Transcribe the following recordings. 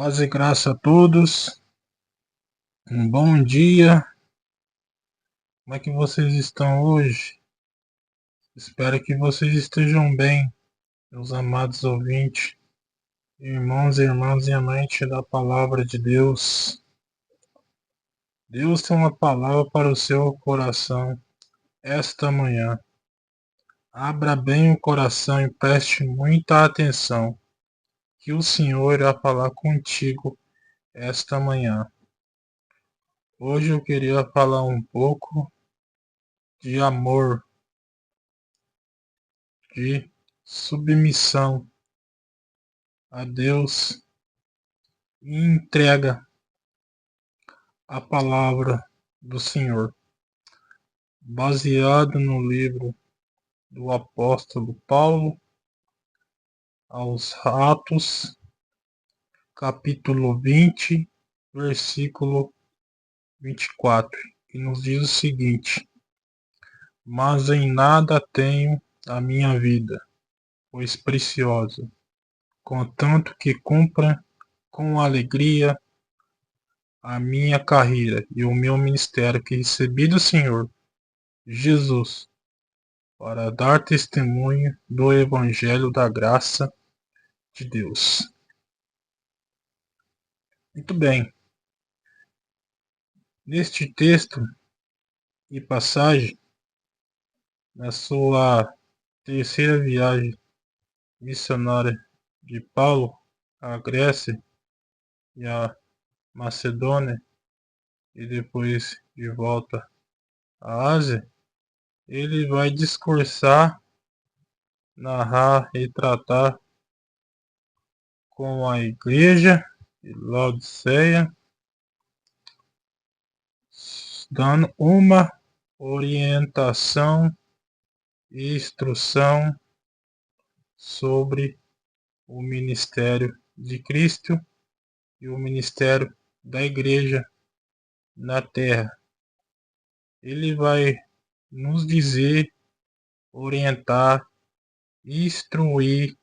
Paz e graça a todos. Um bom dia. Como é que vocês estão hoje? Espero que vocês estejam bem, meus amados ouvintes, irmãos e irmãs e amantes da palavra de Deus. Deus tem uma palavra para o seu coração esta manhã. Abra bem o coração e preste muita atenção, que o Senhor irá falar contigo esta manhã. Hoje eu queria falar um pouco de amor, de submissão a Deus e entrega a palavra do Senhor, baseado no livro do apóstolo Paulo aos Atos, capítulo 20, versículo 24, que nos diz o seguinte: Mas em nada tenho a minha vida, pois preciosa, contanto que cumpra com alegria a minha carreira e o meu ministério que recebi do Senhor Jesus, para dar testemunho do Evangelho da graça de Deus. Muito bem. Neste texto e passagem, na sua terceira viagem missionária de Paulo à Grécia e à Macedônia e depois de volta à Ásia, ele vai discursar, narrar e tratar com a igreja de Laodiceia, dando uma orientação e instrução sobre o ministério de Cristo e o ministério da igreja na terra. Ele vai nos dizer, orientar, instruir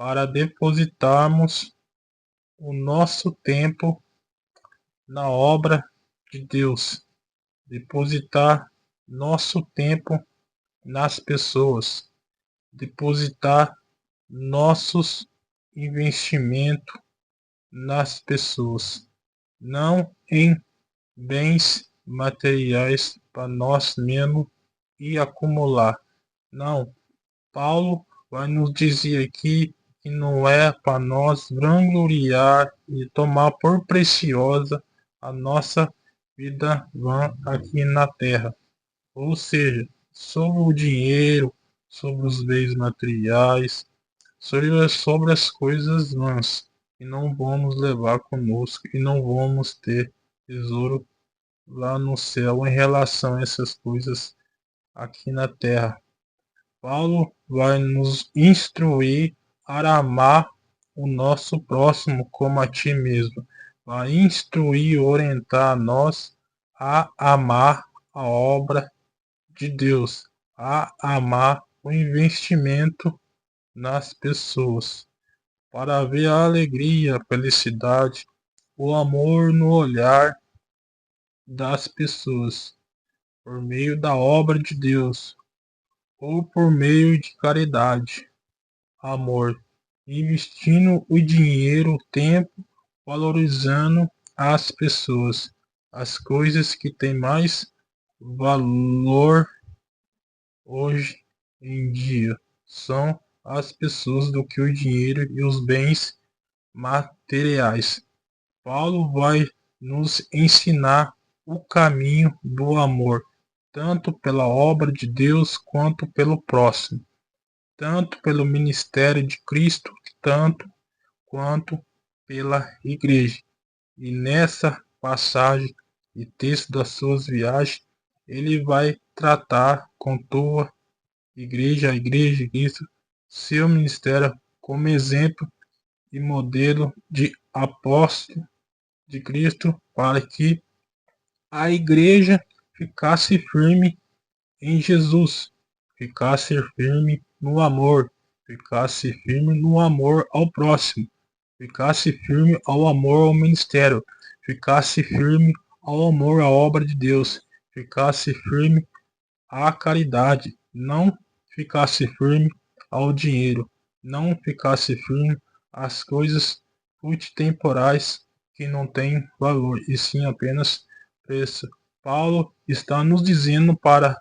para depositarmos o nosso tempo na obra de Deus, depositar nosso tempo nas pessoas, depositar nossos investimentos nas pessoas, não em bens materiais para nós mesmos e acumular. Não, Paulo vai nos dizer aqui que não é para nós vangloriar e tomar por preciosa a nossa vida vã aqui na terra. Ou seja, sobre o dinheiro, sobre os bens materiais, sobre as coisas vãs, e não vamos levar conosco e não vamos ter tesouro lá no céu em relação a essas coisas aqui na terra. Paulo vai nos instruir a amar o nosso próximo como a ti mesmo. Vai instruir e orientar a nós a amar a obra de Deus, a amar o investimento nas pessoas, para ver a alegria, a felicidade, o amor no olhar das pessoas, por meio da obra de Deus, ou por meio de caridade, amor, investindo o dinheiro, o tempo, valorizando as pessoas, as coisas que têm mais valor hoje em dia são as pessoas do que o dinheiro e os bens materiais. Paulo vai nos ensinar o caminho do amor, tanto pela obra de Deus quanto pelo próximo, tanto pelo ministério de Cristo, tanto quanto pela igreja. E nessa passagem e texto das suas viagens, ele vai tratar com tua igreja, a igreja de Cristo, seu ministério como exemplo e modelo de apóstolo de Cristo, para que a igreja ficasse firme em Jesus, ficasse firme no amor, ficasse firme no amor ao próximo, ficasse firme ao amor ao ministério, ficasse firme ao amor à obra de Deus, ficasse firme à caridade, não ficasse firme ao dinheiro, não ficasse firme às coisas temporais que não têm valor e sim apenas preço. Paulo está nos dizendo para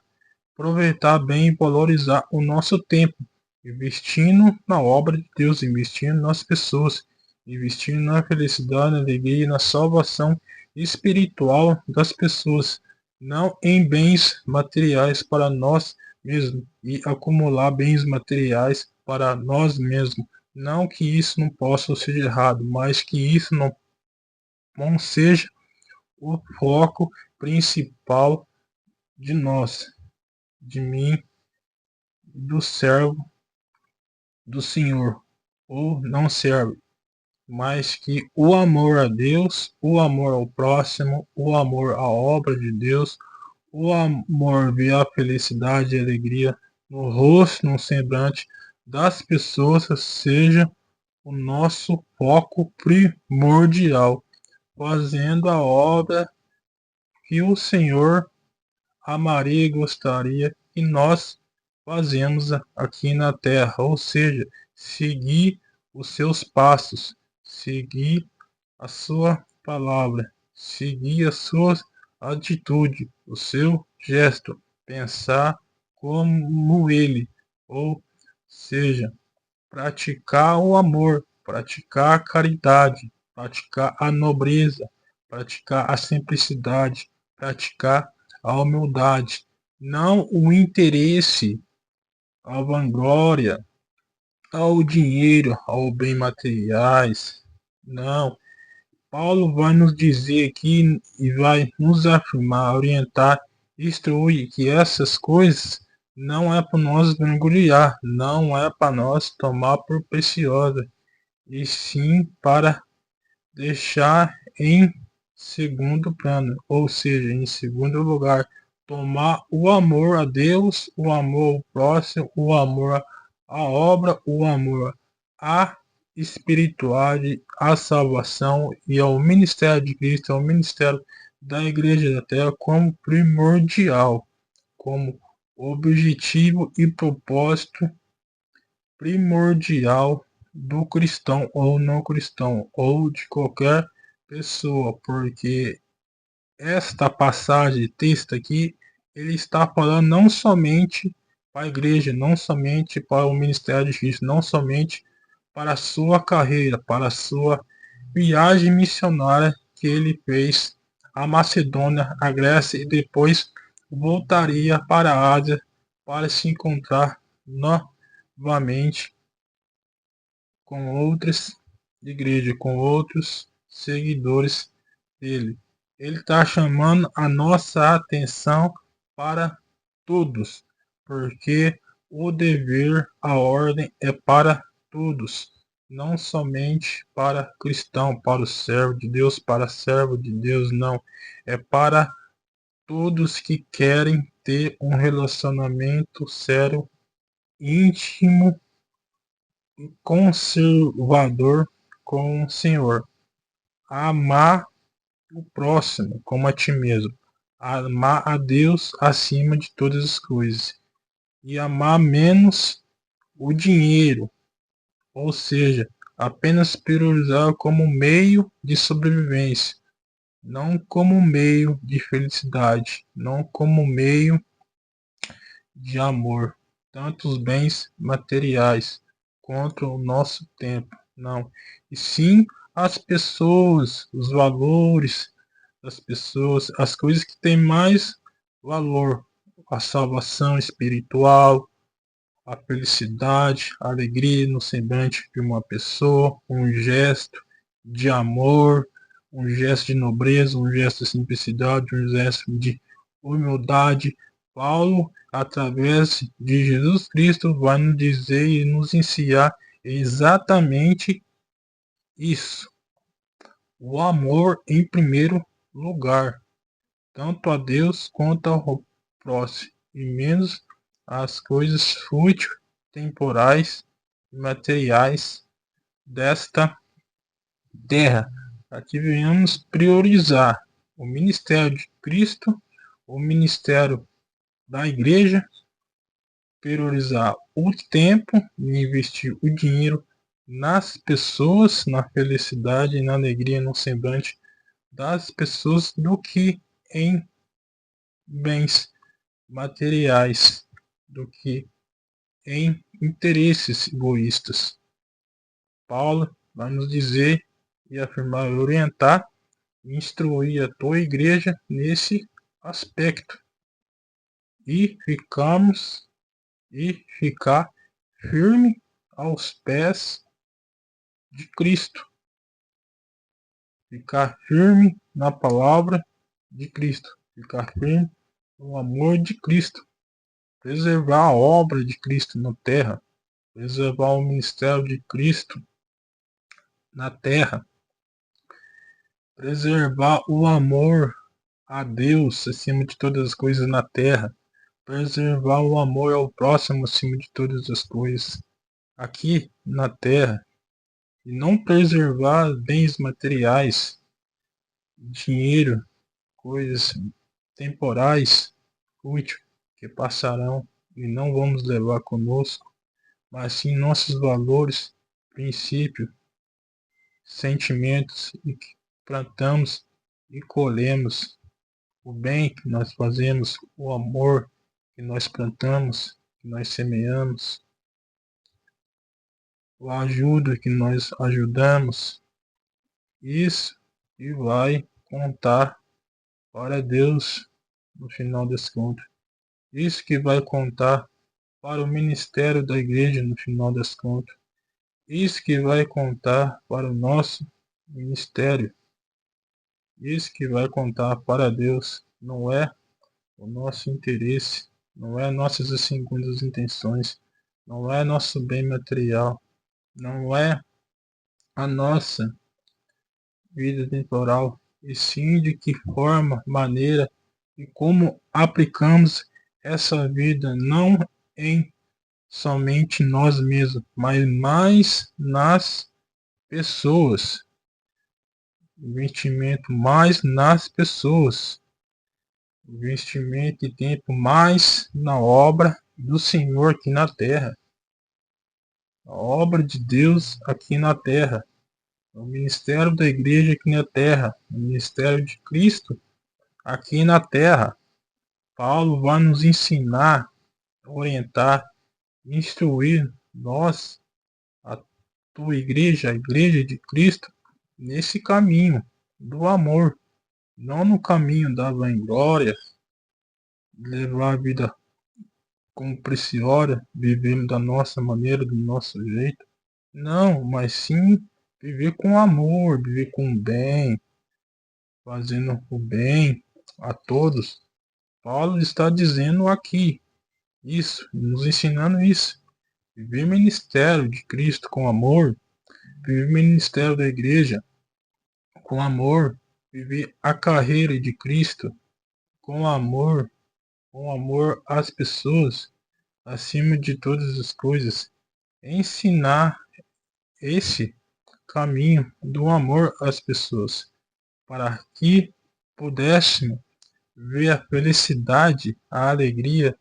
aproveitar bem e valorizar o nosso tempo, investindo na obra de Deus, investindo nas pessoas, investindo na felicidade, na alegria e na salvação espiritual das pessoas, não em bens materiais para nós mesmos e acumular bens materiais para nós mesmos. Não que isso não possa ser errado, mas que isso não seja o foco principal de nós, de mim, do servo do Senhor, ou não servo, mas que o amor a Deus, o amor ao próximo, o amor à obra de Deus, o amor ver a felicidade e alegria no rosto, no semblante das pessoas seja o nosso foco primordial, fazendo a obra que o Senhor amaria e gostaria que nós fazemos aqui na terra, ou seja, seguir os seus passos, seguir a sua palavra, seguir a sua atitude, o seu gesto, pensar como ele, ou seja, praticar o amor, praticar a caridade, praticar a nobreza, praticar a simplicidade, praticar a humildade, não o interesse, a vanglória, ao dinheiro, ao bem materiais. Não. Paulo vai nos dizer aqui e vai nos afirmar, orientar, instruir que essas coisas não é para nós vangloriar, não é para nós tomar por preciosa, e sim para deixar em segundo plano, ou seja, em segundo lugar, tomar o amor a Deus, o amor ao próximo, o amor à obra, o amor à espiritualidade, à salvação e ao ministério de Cristo, ao ministério da Igreja da Terra como primordial, como objetivo e propósito primordial do cristão ou não cristão, ou de qualquer pessoa, porque esta passagem, texto aqui, ele está falando não somente para a igreja, não somente para o ministério de Cristo, não somente para a sua carreira, para a sua viagem missionária que ele fez à Macedônia, à Grécia e depois voltaria para a Ásia para se encontrar novamente com outras igrejas, com outros seguidores dele. Ele está chamando a nossa atenção para todos, porque o dever, a ordem é para todos, não somente para cristão, para o servo de Deus, para servo de Deus, não. É para todos que querem ter um relacionamento sério, íntimo conservador com o Senhor. Amar o próximo como a ti mesmo. Amar a Deus acima de todas as coisas. E amar menos o dinheiro. Ou seja, apenas priorizar como meio de sobrevivência. Não como meio de felicidade. Não como meio de amor. Tanto os bens materiais quanto o nosso tempo. Não. E sim as pessoas, os valores das pessoas, as coisas que têm mais valor. A salvação espiritual, a felicidade, a alegria no semblante de uma pessoa, um gesto de amor, um gesto de nobreza, um gesto de simplicidade, um gesto de humildade. Paulo, através de Jesus Cristo, vai nos dizer e nos ensinar exatamente isso. O amor em primeiro lugar, tanto a Deus quanto ao próximo, e menos as coisas fúteis, temporais e materiais desta terra, para que venhamos priorizar o ministério de Cristo, o ministério da igreja, priorizar o tempo e investir o dinheiro nas pessoas, na felicidade e na alegria no semblante das pessoas do que em bens materiais, do que em interesses egoístas. Paulo vai nos dizer e afirmar e orientar e instruir a tua igreja nesse aspecto e ficar firme aos pés de Cristo, ficar firme na palavra de Cristo, ficar firme no amor de Cristo, preservar a obra de Cristo na terra, preservar o ministério de Cristo na terra, preservar o amor a Deus acima de todas as coisas na terra, preservar o amor ao próximo acima de todas as coisas aqui na terra, e não preservar bens materiais, dinheiro, coisas temporais, úteis, que passarão e não vamos levar conosco, mas sim nossos valores, princípios, sentimentos e que plantamos e colhemos, o bem que nós fazemos, o amor que nós plantamos, que nós semeamos, a ajuda que nós ajudamos, isso e vai contar para Deus no final das contas. Isso que vai contar para o ministério da igreja no final das contas. Isso que vai contar para o nosso ministério. Isso que vai contar para Deus. Não é o nosso interesse, não é nossas segundas intenções, não é nosso bem material, não é a nossa vida temporal, e sim de que forma, maneira e como aplicamos essa vida não em somente nós mesmos, mas mais nas pessoas. Investimento mais nas pessoas. Investimento de tempo mais na obra do Senhor aqui na terra. A obra de Deus aqui na terra. O ministério da igreja aqui na terra. O ministério de Cristo aqui na terra. Paulo vai nos ensinar, orientar, instruir nós, a tua igreja, a igreja de Cristo, nesse caminho do amor, não no caminho da vanglória, levar a vida como preciosa, vivendo da nossa maneira, do nosso jeito. Não, mas sim viver com amor, viver com bem, fazendo o bem a todos. Paulo está dizendo aqui isso, nos ensinando isso. Viver o ministério de Cristo com amor, viver o ministério da igreja com amor, viver a carreira de Cristo com amor às pessoas, acima de todas as coisas. Ensinar esse caminho do amor às pessoas, para que pudéssemos ver a felicidade, a alegria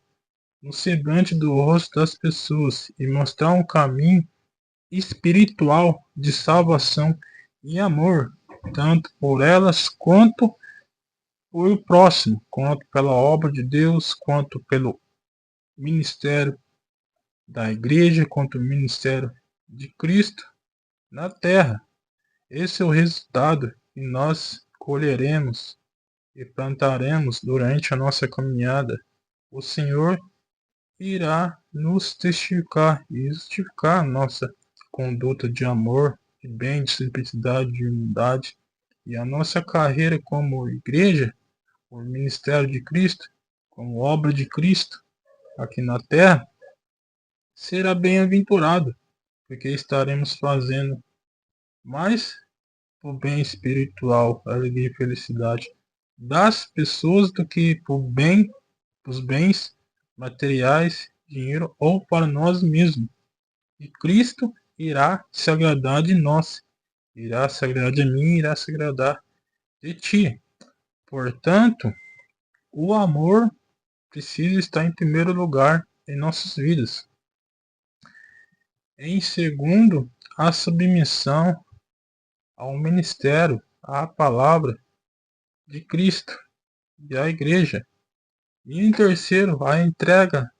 no semblante do rosto das pessoas e mostrar um caminho espiritual de salvação e amor, tanto por elas quanto por o próximo, quanto pela obra de Deus, quanto pelo ministério da igreja, quanto o ministério de Cristo na terra. Esse é o resultado que nós colheremos e plantaremos durante a nossa caminhada. O Senhor irá nos testificar e justificar nossa conduta de amor, de bem, de simplicidade, de humildade. E a nossa carreira como igreja, como ministério de Cristo, como obra de Cristo aqui na terra, será bem-aventurado, porque estaremos fazendo mais o bem espiritual, alegria e felicidade das pessoas do que por bem, os bens materiais, dinheiro ou para nós mesmos. E Cristo irá se agradar de nós irá se agradar de mim, irá se agradar de ti. Portanto, o amor precisa estar em primeiro lugar em nossas vidas. Em segundo, a submissão ao ministério, à palavra de Cristo e à igreja. E em terceiro, a entrega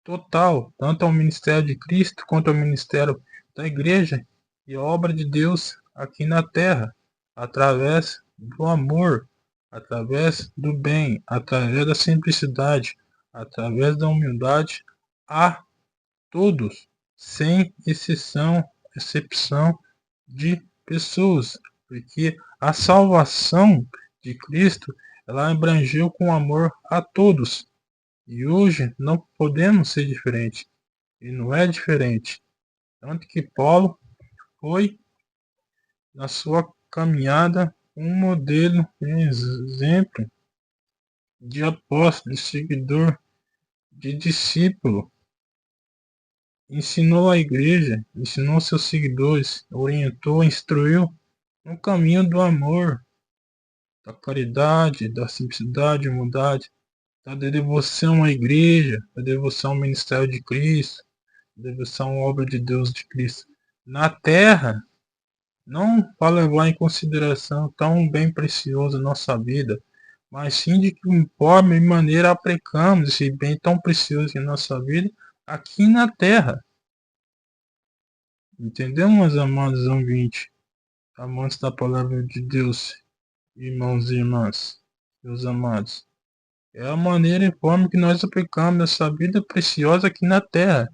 total, tanto ao ministério de Cristo quanto ao ministério da igreja e a obra de Deus aqui na terra, através do amor, através do bem, através da simplicidade, através da humildade a todos, sem exceção de pessoas, porque a salvação de Cristo ela abrangeu com amor a todos. E hoje não podemos ser diferentes. E não é diferente. Tanto que Paulo foi, na sua caminhada, um modelo, um exemplo de apóstolo, de seguidor, de discípulo. Ensinou a igreja, ensinou seus seguidores, orientou, instruiu no caminho do amor, da caridade, da simplicidade, humildade, da devoção à igreja, da devoção ao ministério de Cristo, da devoção à obra de Deus de Cristo na terra, não para levar em consideração tão bem precioso a nossa vida, mas sim de que forma e maneira aplicamos esse bem tão precioso em nossa vida aqui na terra. Entendemos, amados ouvintes, amantes da palavra de Deus, irmãos e irmãs, meus amados? É a maneira e forma que nós aplicamos essa vida preciosa aqui na terra.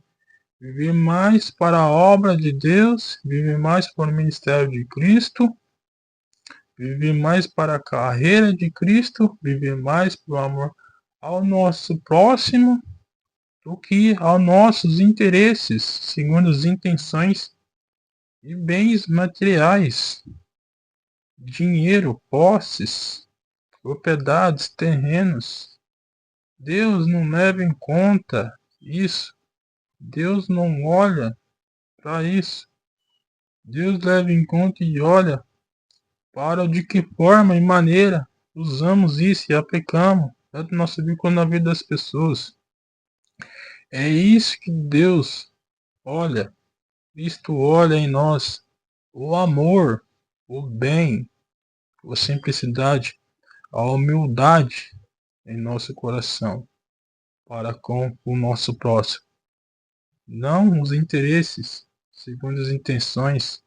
Viver mais para a obra de Deus, viver mais para o ministério de Cristo, viver mais para a carreira de Cristo, viver mais para o amor ao nosso próximo do que aos nossos interesses, segundo as intenções e bens materiais, dinheiro, posses, propriedades, terrenos. Deus não leva em conta isso. Deus não olha para isso. Deus leva em conta e olha para de que forma e maneira usamos isso e aplicamos, tanto na nossa vida quanto na vida das pessoas. É isso que Deus olha. Cristo olha em nós. O amor, o bem, a simplicidade, a humildade em nosso coração para com o nosso próximo. Não os interesses, segundo as intenções,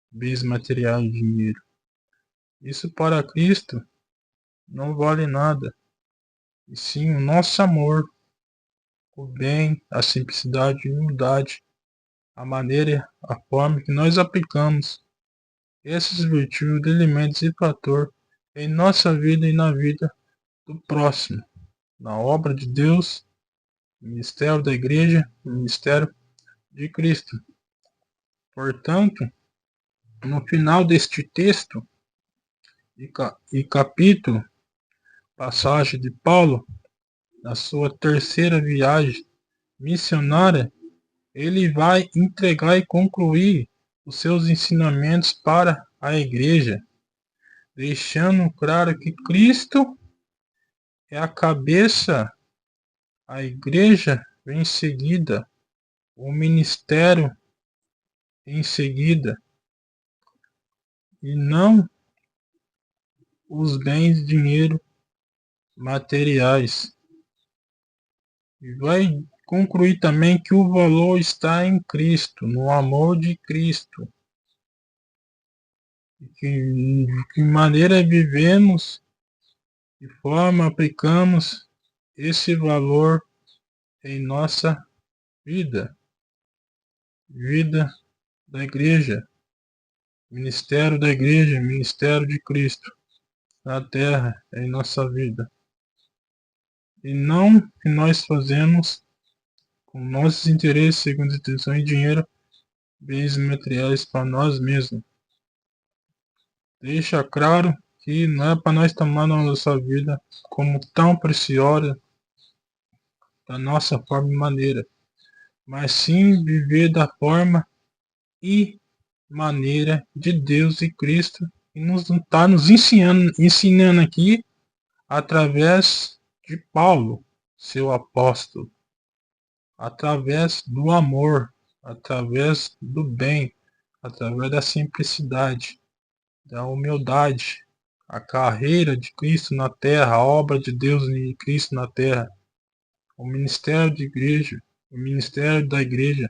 bens materiais e dinheiro. Isso para Cristo não vale nada. E sim o nosso amor, o bem, a simplicidade e humildade, a maneira, a forma que nós aplicamos esses virtudes, elementos e fator em nossa vida e na vida do próximo, na obra de Deus, no ministério da igreja, no ministério de Cristo. Portanto, no final deste texto e capítulo, passagem de Paulo, na sua terceira viagem missionária, ele vai entregar e concluir os seus ensinamentos para a igreja, deixando claro que Cristo é a cabeça, a igreja vem em seguida, o ministério em seguida, e não os bens, dinheiro, materiais. E vai concluir também que o valor está em Cristo, no amor de Cristo. E que maneira vivemos, de forma aplicamos esse valor em nossa vida, vida da igreja, ministério da igreja, ministério de Cristo na terra, em nossa vida. E não que nós fazemos com nossos interesses, segundo intenções e dinheiro, bens materiais para nós mesmos. Deixa claro que não é para nós tomar a nossa vida como tão preciosa da nossa forma e maneira, mas sim viver da forma maneira de Deus e Cristo, e nos está nos ensinando aqui através de Paulo, seu apóstolo, através do amor, através do bem, através da simplicidade, da humildade, a carreira de Cristo na terra, a obra de Deus em Cristo na terra, o ministério de igreja, o ministério da igreja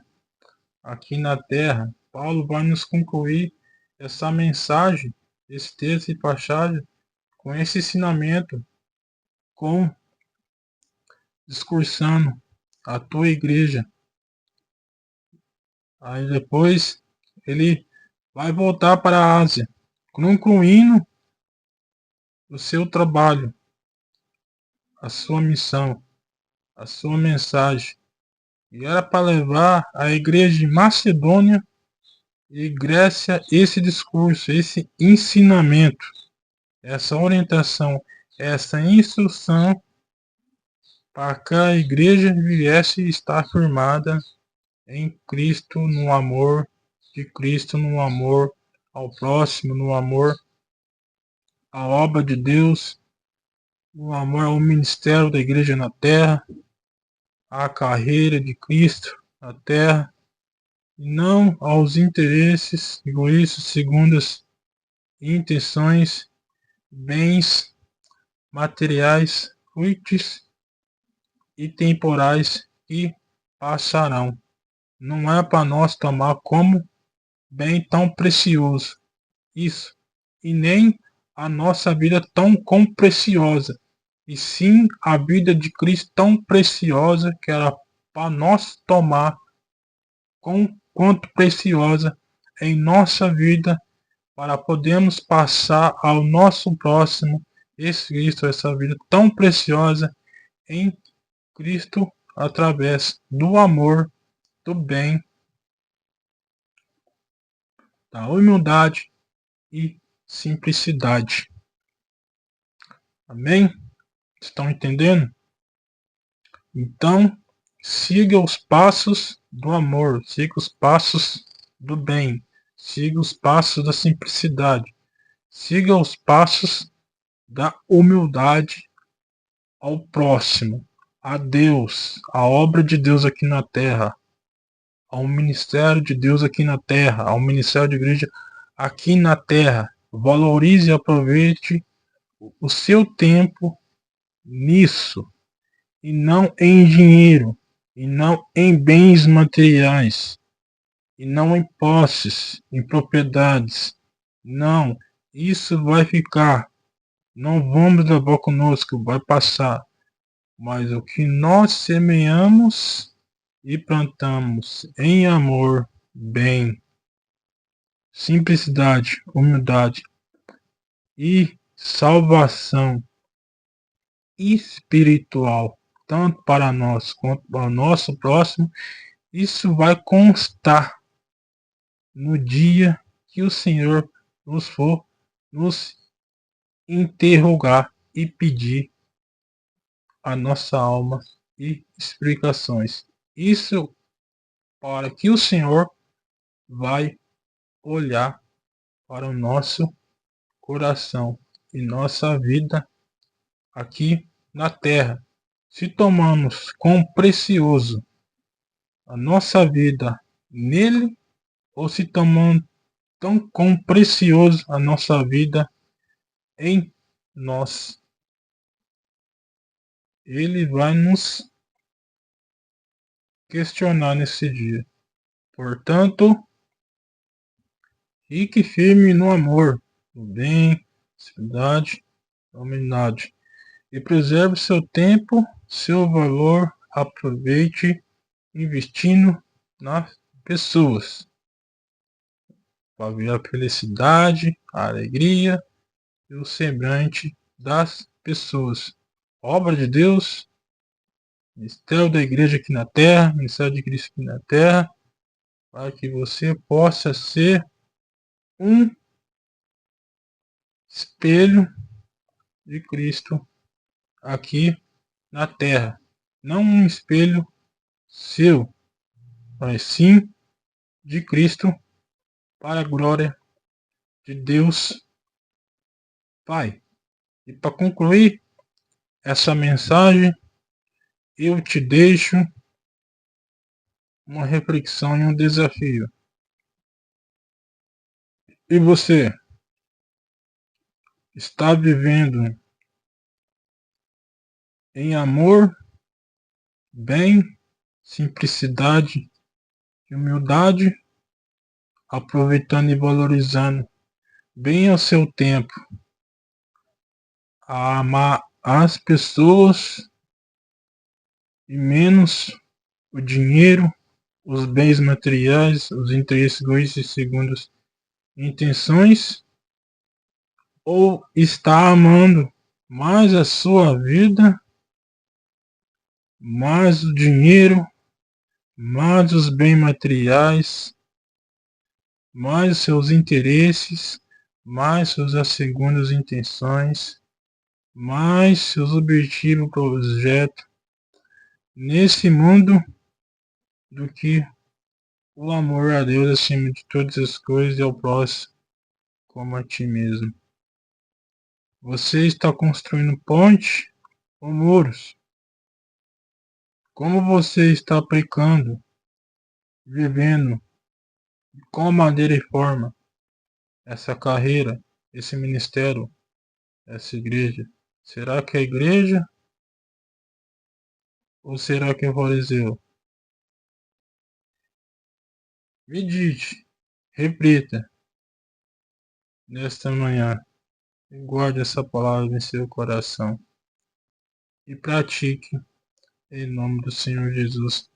aqui na terra. Paulo vai nos concluir essa mensagem, esse texto e passagem com esse ensinamento, com discursando a tua igreja. Aí depois ele vai voltar para a Ásia, concluindo o seu trabalho, a sua missão, a sua mensagem. E era para levar a igreja de Macedônia e Grécia esse discurso, esse ensinamento, essa orientação, essa instrução para que a igreja viesse estar firmada em Cristo, no amor de Cristo, no amor ao próximo, no amor à obra de Deus, no amor ao ministério da igreja na terra, à carreira de Cristo na terra, e não aos interesses egoístas, segundas intenções, bens materiais, fúteis e temporais que passarão. Não é para nós tomar como bem tão precioso isso, e nem a nossa vida tão como preciosa, e sim a vida de Cristo tão preciosa que era para nós tomar com quanto preciosa em nossa vida, para podermos passar ao nosso próximo esse Cristo, essa vida tão preciosa em Cristo, através do amor, do bem, da humildade e simplicidade. Amém? Estão entendendo? Então, siga os passos do amor, siga os passos do bem, siga os passos da simplicidade, siga os passos da humildade ao próximo, a Deus, a obra de Deus aqui na terra, ao ministério de Deus aqui na terra, ao ministério de igreja aqui na terra. Valorize e aproveite o seu tempo nisso, e não em dinheiro, e não em bens materiais, e não em posses, em propriedades. Não, isso vai ficar. Não vamos levar conosco, vai passar. Mas o que nós semeamos e plantamos em amor, bem, simplicidade, humildade e salvação espiritual, tanto para nós quanto para o nosso próximo, isso vai constar no dia que o Senhor nos for nos interrogar e pedir a nossa alma e explicações. Isso para que o Senhor vai olhar para o nosso coração e nossa vida aqui na terra. Se tomamos como precioso a nossa vida nele, ou se tomamos tão como precioso a nossa vida em nós. Ele vai nos questionar nesse dia. Portanto, fique firme no amor, no bem, simplicidade, humildade. E preserve seu tempo, seu valor, aproveite investindo nas pessoas, para ver a felicidade, a alegria e o semblante das pessoas. Obra de Deus, ministério da igreja aqui na terra, ministério de Cristo aqui na terra, para que você possa ser um espelho de Cristo aqui na terra. Não um espelho seu, mas sim de Cristo para a glória de Deus Pai. E para concluir essa mensagem, eu te deixo uma reflexão e um desafio. E você está vivendo em amor, bem, simplicidade e humildade, aproveitando e valorizando bem o seu tempo, a amar as pessoas e menos o dinheiro, os bens materiais, os interesses egoístas segundo as intenções, ou está amando mais a sua vida, mais o dinheiro, mais os bens materiais, mais seus interesses, mais suas segundas intenções, mais seus objetivos, projetos nesse mundo do que o amor a Deus acima de todas as coisas e ao próximo como a ti mesmo. Você está construindo ponte ou muros? Como você está aplicando, vivendo com maneira e forma essa carreira, esse ministério, essa igreja? Será que é a igreja ou será que é o fariseu? Medite, reflita nesta manhã e guarde essa palavra em seu coração e pratique em nome do Senhor Jesus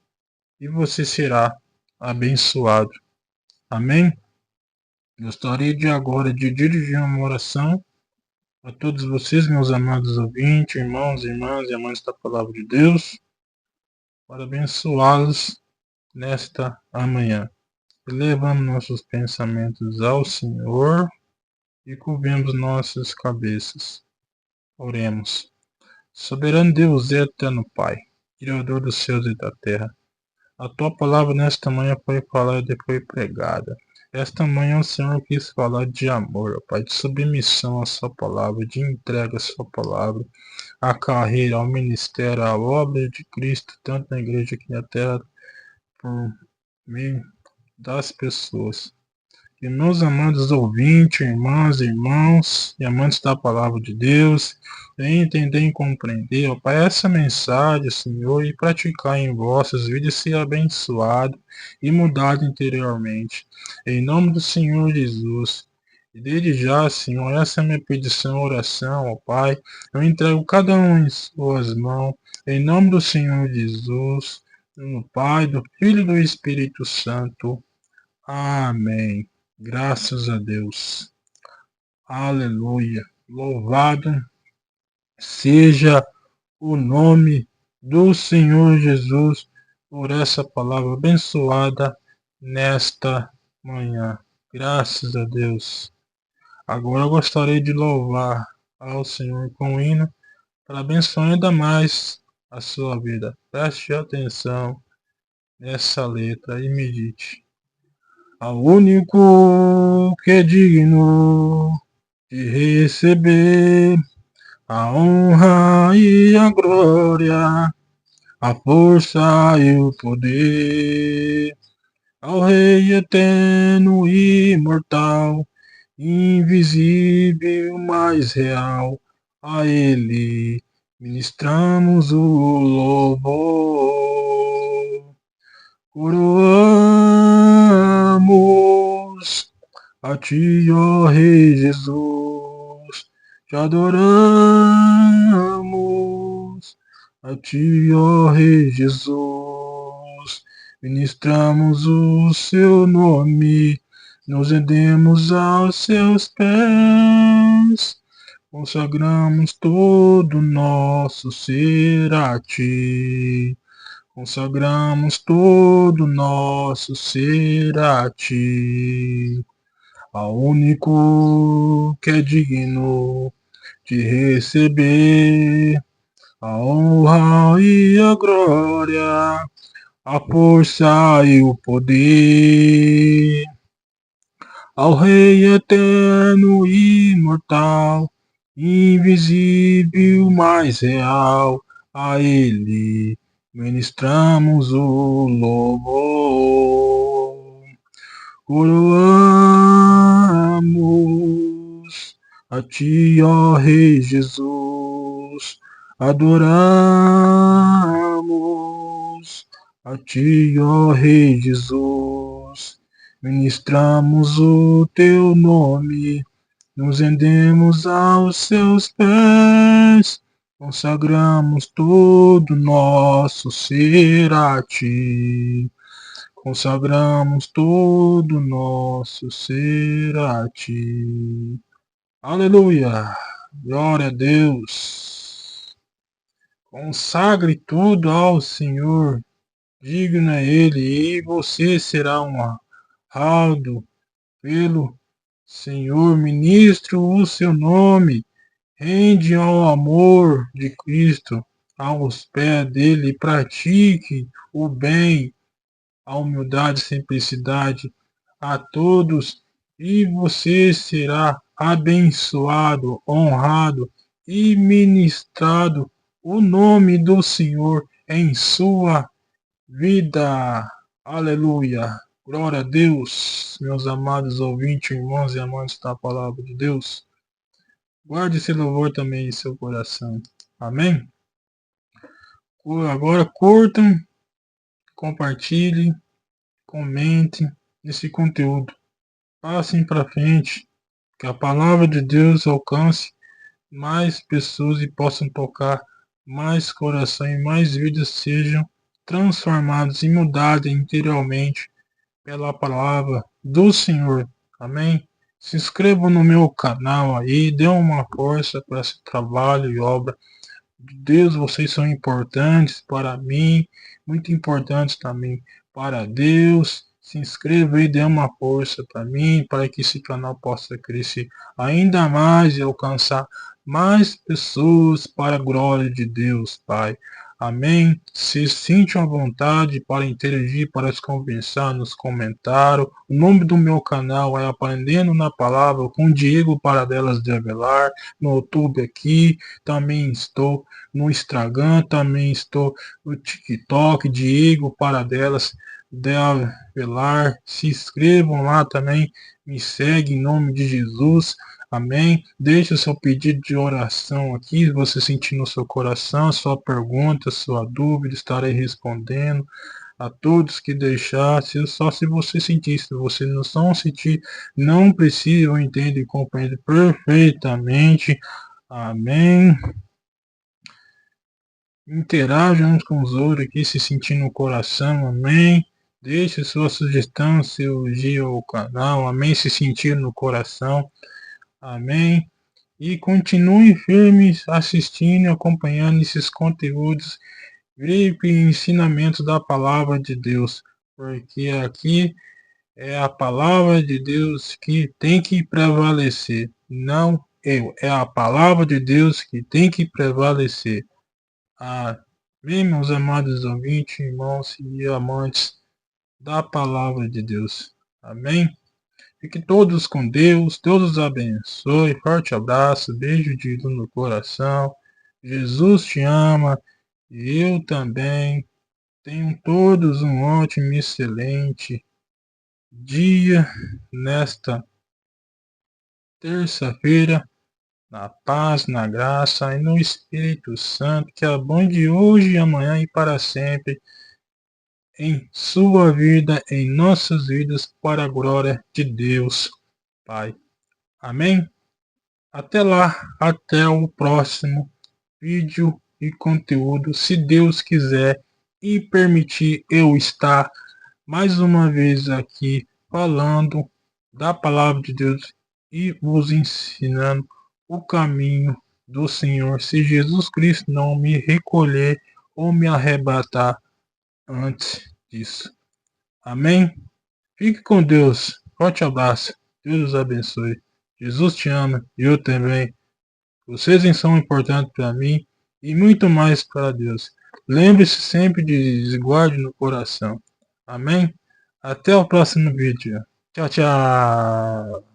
e você será abençoado. Amém? Gostaria de agora de dirigir uma oração a todos vocês, meus amados ouvintes, irmãos, irmãs e amantes da palavra de Deus, para abençoá-los nesta manhã. Elevamos nossos pensamentos ao Senhor e cobrimos nossas cabeças. Oremos. Soberano Deus e eterno Pai, Criador dos céus e da terra, a tua palavra nesta manhã foi falada e foi pregada. Esta manhã o Senhor quis falar de amor, ó Pai, de submissão à sua palavra, de entrega à sua palavra, à carreira, ao ministério, à obra de Cristo, tanto na igreja aqui na terra, por meio das pessoas. E meus amados ouvintes, irmãs e irmãos, e amantes da palavra de Deus, venham entender e compreender, ó Pai, essa mensagem, Senhor, e praticar em vossas vidas, ser abençoado e mudado interiormente. Em nome do Senhor Jesus. E desde já, Senhor, essa é a minha petição, oração, ó Pai. Eu entrego cada um em suas mãos, em nome do Senhor Jesus, do Pai, do Filho e do Espírito Santo. Amém. Graças a Deus. Aleluia. Louvado seja o nome do Senhor Jesus por essa palavra abençoada nesta manhã. Graças a Deus. Agora eu gostaria de louvar ao Senhor com o hino para abençoar ainda mais a sua vida. Preste atenção nessa letra e medite. Ao único que é digno de receber a honra e a glória, a força e o poder, ao Rei eterno e imortal, invisível, mas real, a Ele ministramos o louvor. Coroamos a ti, ó Rei Jesus, te adoramos a ti, ó Rei Jesus, ministramos o seu nome, nos rendemos aos seus pés, consagramos todo o nosso ser a ti. Consagramos todo nosso ser a ti, ao único que é digno de receber a honra e a glória, a força e o poder, ao Rei eterno e imortal, invisível, mas real, a Ele ministramos o louvor. Coroamos a Ti, ó Rei Jesus, adoramos a Ti, ó Rei Jesus, ministramos o Teu nome, nos rendemos aos Seus pés, consagramos todo nosso ser a Ti. Consagramos todo nosso ser a Ti. Aleluia! Glória a Deus! Consagre tudo ao Senhor. Digno é Ele, e você será honrado pelo Senhor. Ministre o seu nome. Rende ao amor de Cristo aos pés dele e pratique o bem, a humildade e simplicidade a todos, e você será abençoado, honrado e ministrado o nome do Senhor em sua vida. Aleluia. Glória a Deus, meus amados ouvintes, irmãos e amantes da palavra de Deus. Guarde esse louvor também em seu coração. Amém? Agora curtam, compartilhem, comentem esse conteúdo. Passem para frente, que a palavra de Deus alcance mais pessoas e possam tocar mais coração e mais vidas sejam transformados e mudados interiormente pela palavra do Senhor. Amém? Se inscrevam no meu canal aí, dê uma força para esse trabalho e obra de Deus. Vocês são importantes para mim, muito importantes também para Deus. Se inscreva e dê uma força para mim, para que esse canal possa crescer ainda mais e alcançar mais pessoas para a glória de Deus, Pai. Amém. Se sente à vontade para interagir, para se conversar nos comentários. O nome do meu canal é Aprendendo na Palavra com Diego Paradelas de Avelar. No YouTube aqui, também estou no Instagram, também estou no TikTok, Diego Paradelas de Avelar. Se inscrevam lá também, me segue em nome de Jesus. Amém. Deixe o seu pedido de oração aqui, se você sentir no seu coração, sua pergunta, sua dúvida, estarei respondendo a todos que deixassem, só se você sentir. Se você não sentir, não precisa, eu entendo e compreendo perfeitamente. Amém. Interaja uns com os outros aqui, se sentindo no coração, amém. Deixe sua sugestão, seu elogio ao canal, amém. Se sentir no coração, amém. E continue firmes assistindo e acompanhando esses conteúdos e ensinamentos da palavra de Deus, porque aqui é a palavra de Deus que tem que prevalecer, não eu, é a palavra de Deus que tem que prevalecer. Amém, meus amados ouvintes, irmãos e amantes da palavra de Deus. Amém? Fiquem todos com Deus, Deus os abençoe. Forte abraço, beijo de luz no coração. Jesus te ama e eu também. Tenham todos um ótimo e excelente dia nesta terça-feira. Na paz, na graça e no Espírito Santo, que abunde hoje e amanhã e para sempre em sua vida, em nossas vidas, para a glória de Deus, Pai. Amém? Até lá, até o próximo vídeo e conteúdo, se Deus quiser e permitir eu estar mais uma vez aqui falando da palavra de Deus e vos ensinando o caminho do Senhor, se Jesus Cristo não me recolher ou me arrebatar antes disso. Amém? Fique com Deus. Forte abraço. Deus os abençoe. Jesus te ama e eu também. Vocês são importantes para mim e muito mais para Deus. Lembre-se sempre de guarde no coração. Amém? Até o próximo vídeo. Tchau, tchau.